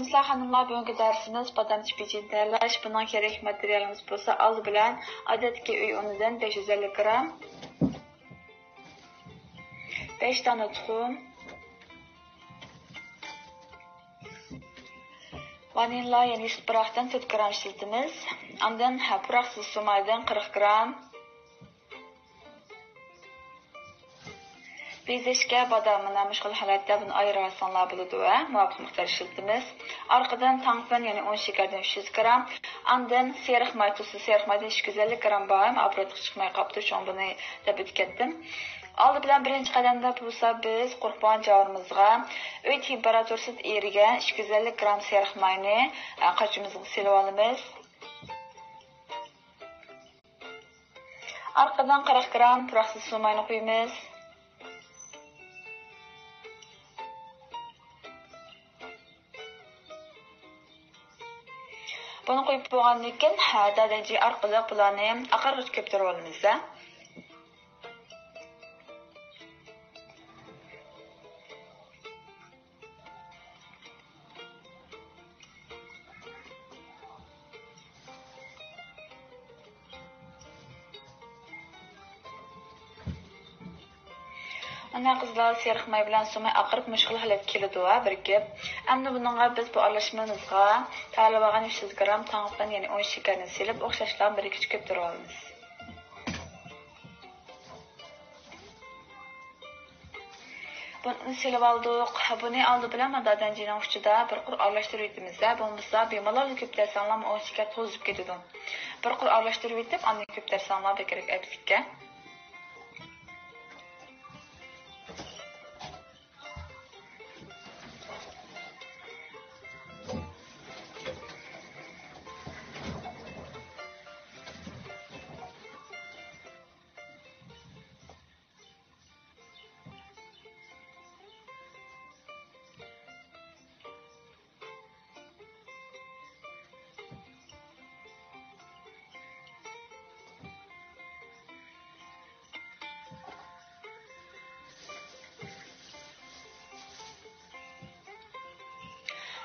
Sizler hanımlar, bugünkü dersimiz badam tipicini tayyorlash. Bundan kerak materialimiz bo'lsa, oldi bilan odatdagi uy unidan 550 gram, 5 dona tuxum, vanilla yani yuz puraqdan 4 gram ishlatamiz. Ondan puraqsiz sumaydan 40 gram, bezeshga badamini mushkul holatda buni ayirasanlar bo'ladi va muvofiq miqdor ishlatamiz. Orqadan tangpin yani 10 shakardan 300 gram, ondan seriq may tuzi, seriq maydan 250 gram bor. Obro'tga chiqmay qopdi, shon buni deb ketdim. Oldi bilan birinchi qadamda bo'lsa biz qurbon javorimizga uy temperaturasida erigan 250 gram seriq mayni qochimizga silib olamiz. Orqadan 40 gram puraqsiz suv mayni qo'yamiz. Bunu qo'yib bo'lgandan keyin dadaji orqali bularni oqarg'ich ko'ptirib olamiz. Ana qizlar seriq may bilan sumay oqirib mushkul holat keladi va birikib. Endi buningga biz bu aralashmamizga tayyorlab olgan 300 gram tangpin yani 10 shakarni silib o'xshashlarni birikib ko'ptirib olamiz. Buni silib oldik. Buni oldi bilan madadanjining uchiga bir qur aralashtirib etamiz. Bo'lmasa bemalol ko'ptarsanlar 10 shakar to'zib ketadi. Bir qur aralashtirib etib, uni ko'ptarsanlar kerak apsikka.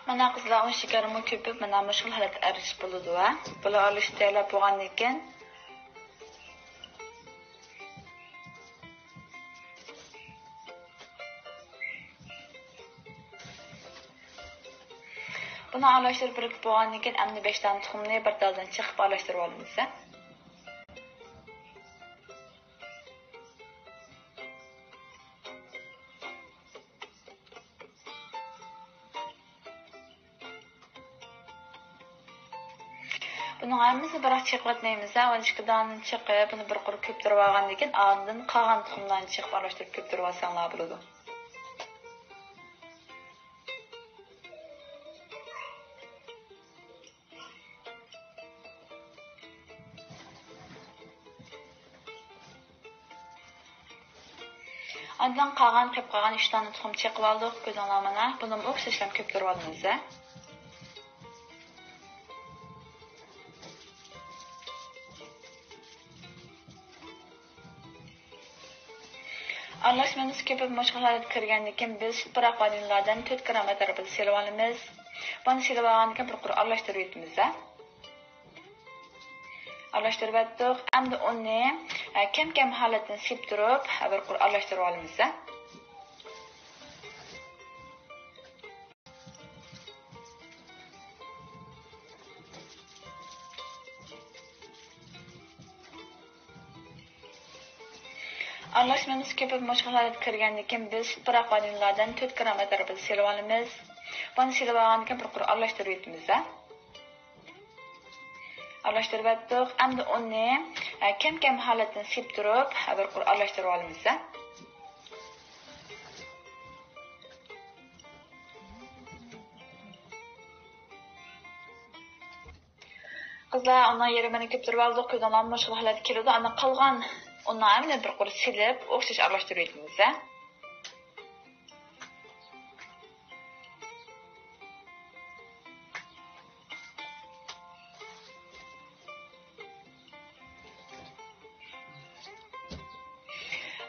Mana qizlar 10 shakarni ko'pib, mana mushkul holatda arish bo'ladi va bular aralashib tayyorlab bo'lgandan keyin buni aralashtirib birikib bo'lgandan keyin endi 5 dona tuxumni bir dazdan chiqib aralashtirib olamiz. Bunun hammasi biroq chiqatmaymiz. Avvalgidan chiqib, buni bir qurib ko'ptirib olgandan keyin oldin qolgan tuxumlarni chiqib aralashtirib ko'ptirib olsanglar bo'ladi. Ondan qolgan 3 dona tuxum chiqib oldik. Ko'zinglar mana buni o'xshashlam ko'ptirib olamiz. Aralashmamiz ko'pib mushkul holatga kirgandan keyin biz puraq vanilladan 4 gram atrofida silib olamiz. Buni silib olgandan keyin bir qur aralashtirib etamiz. Aralashtirib etdik. Endi uni kam holatda silib turib, bir qur aralashtirib olamiz. Aralashmamiz ko'pib mushkul holatga kirgandan keyin biz puraq vanilladan 4 gram atrofida silib olamiz. Buni silib olgandan keyin bir qur aralashtirib etamiz. Aralashtirib etdik. Endi uni kam holatda silib turib, bir qur aralashtirib olamiz. Qizlar, uni yerimini ko'ptirib oldik. Ko'zinglar mushkul holatga keladi. Ana qolgan uni ham bir qur silib, o'xshash aralashtirib etamiz.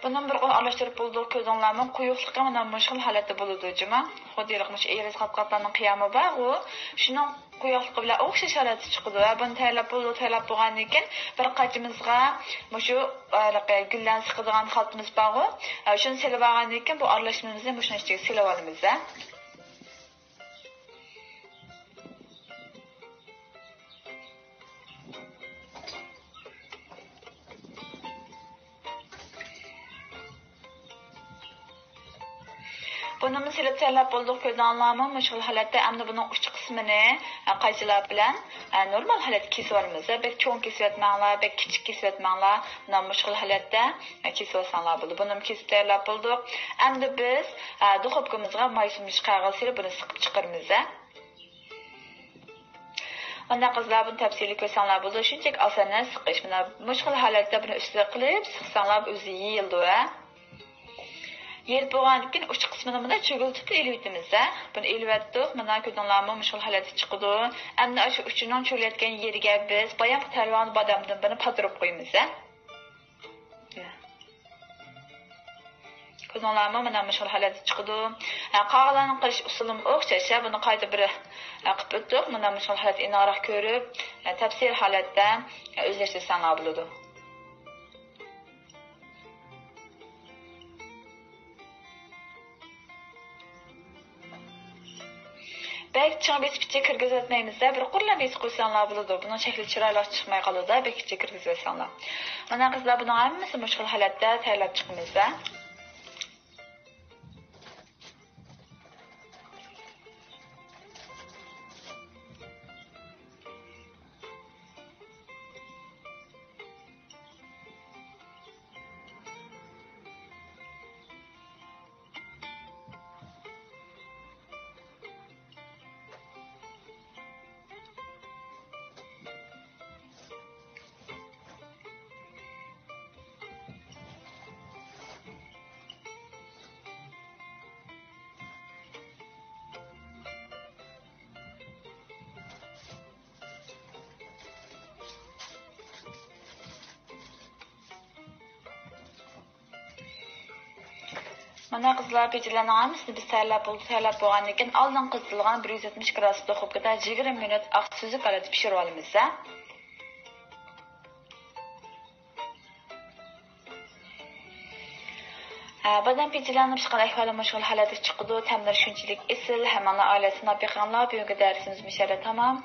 Bunun bir qol aralashtirib bo'ldi ko'zinglarni quyuqliqqa mana mushkul holatda bo'ladi jima. Xodiroqmish eris qatqatlarning qiyami bor, u shuning quyuqligi bilan o'xshash holatda chiqadi va buni tayyorlab bo'lgandan keyin bir qachimizga mushu gullan siqadigan xaltimiz bor, shuni silib olgandan keyin bu aralashmamizni mushuni ichiga silib olamiz. Bunu silib tayyorlab bo'ldik ko'zanlarmi mushkul holatda endi buning uch qismini qaychilar bilan normal holatda kesib olamiz. Bek cho'ng kesib etmanglar, bek kichik kesib etmanglar. Buni mushkul holatda kesib olsanglar bo'ldi. Buni kesib tayyorlab bo'ldik. Endi biz duxovkamizga may sumich qog'oz silib buni siqib chiqaramiz. Onda qizlar buni tafsili ko'rsanglar bo'ldi. Shunchaki osondan siqish. Mana mushkul holatda buni ustiga qilib siqsanglar o'zi yeyildi. Yer bo'lgandan keyin uch qismini mana cho'giltib eliyotimiz. Buni eliyotdik. Mana ko'zinglarmi mushkul holatga chiqdi. Endi shu uchining cho'layotgan yeriga biz boyanqi tarvon badamdan buni patirib qo'yamiz. Ko'zinglarmi mana mushkul holatga chiqdi. Qog'larni qilish usulim o'xshash. Buni qayta bir qilib o'tdik. Mana mushkul holat inoqroq ko'rib, tafsir holatda o'zlashtirsanglar bo'ladi. Bek chiqib betibcha kirgizib etmaymiz-da, bir qurlab betib qo'ysanglar bo'ladi. Buning shakli chiroyli chiqmay qoladi, bekcha kirgizibetsanglar. Mana qizlar buning hammasi mushkul holatda tayyorlab chiqamiz. Mana qizlar pechlarning hammasini biz tayyorlab bo'lgandan keyin oldin qizitilgan 170 gradus duxovkada 20 minut oq suzuk holatda pishirib olamiz. Badam pechlarni pishgan ahvoli mushkul holatga chiqdi. Ta'mlar shunchalik esil, hamma oilasini nabiqanlar bugungi darsimiz musharraf tamom.